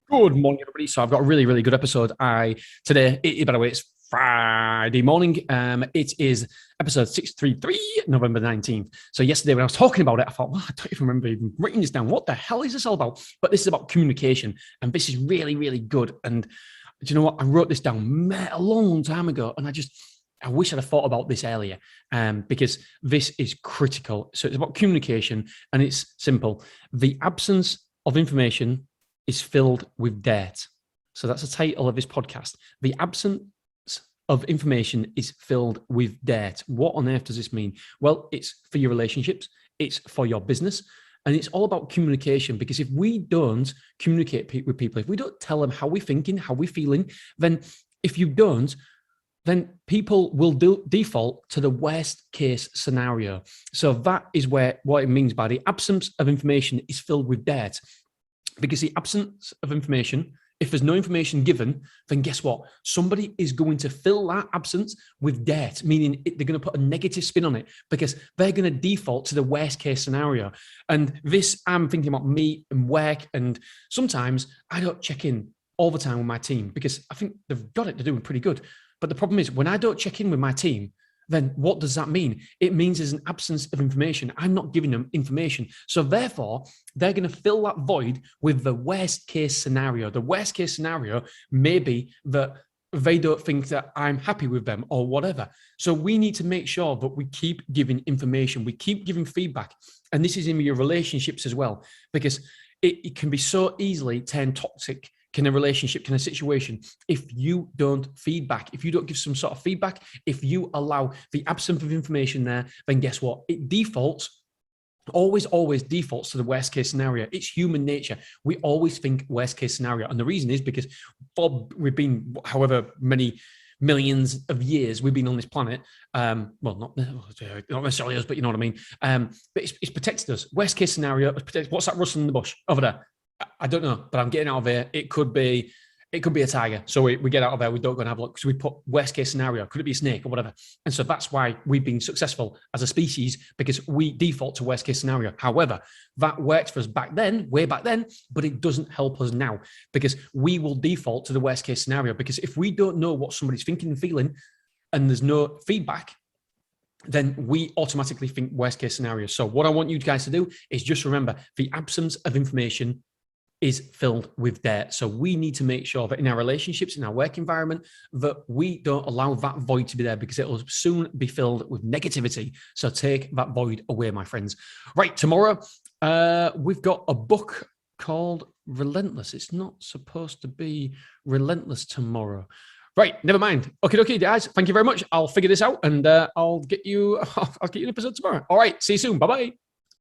Good morning, everybody. So I've got a really, really good episode. By the way, it's Friday morning. It is episode 633, November 19th. So yesterday when I was talking about it, I thought, well, I don't even remember even writing this down. What the hell is this all about? But this is about communication, and this is really, really good. And do you know what? I wrote this down a long time ago, and I wish I'd have thought about this earlier, because this is critical. So it's about communication, and it's simple. The absence of information is filled with dirt. So that's the title of this podcast. The absence of information is filled with dirt. What on earth does this mean? Well, it's for your relationships, it's for your business, and it's all about communication. Because if we don't communicate with people, if we don't tell them how we're thinking, how we're feeling, then if you don't, then people will default to the worst case scenario. So that is what it means by the absence of information is filled with dirt. Because the absence of information, if there's no information given, then guess what? Somebody is going to fill that absence with dirt, meaning they're going to put a negative spin on it because they're going to default to the worst case scenario. And this, I'm thinking about me and work. And sometimes I don't check in all the time with my team because I think they've got it to do pretty good. But the problem is when I don't check in with my team, then what does that mean? It means there's an absence of information. I'm not giving them information. So therefore, they're going to fill that void with the worst case scenario. The worst case scenario may be that they don't think that I'm happy with them or whatever. So we need to make sure that we keep giving information. We keep giving feedback. And this is in your relationships as well, because it can be so easily turned toxic. Can a relationship, can a situation, if you don't feedback, if you don't give some sort of feedback, if you allow the absence of information there, then guess what? It always defaults to the worst case scenario. It's human nature. We always think worst case scenario. And the reason is because we've been, however many millions of years we've been on this planet. Well, not necessarily us, but you know what I mean. But it's protected us. Worst case scenario, what's that rustling in the bush over there? I don't know, but I'm getting out of here. It could be a tiger. So we get out of there. We don't go and have a look because we put worst case scenario. Could it be a snake or whatever? And so that's why we've been successful as a species, because we default to worst case scenario. However, that worked for us way back then, but it doesn't help us now because we will default to the worst case scenario. Because if we don't know what somebody's thinking and feeling and there's no feedback, then we automatically think worst case scenario. So what I want you guys to do is just remember the absence of information is filled with dirt. So we need to make sure that in our relationships, in our work environment, that we don't allow that void to be there because it will soon be filled with negativity. So take that void away, my friends. Right, tomorrow, we've got a book called Relentless. It's not supposed to be relentless tomorrow. Right, never mind. Okay, guys. Thank you very much. I'll figure this out and I'll get you an episode tomorrow. All right, see you soon. Bye-bye.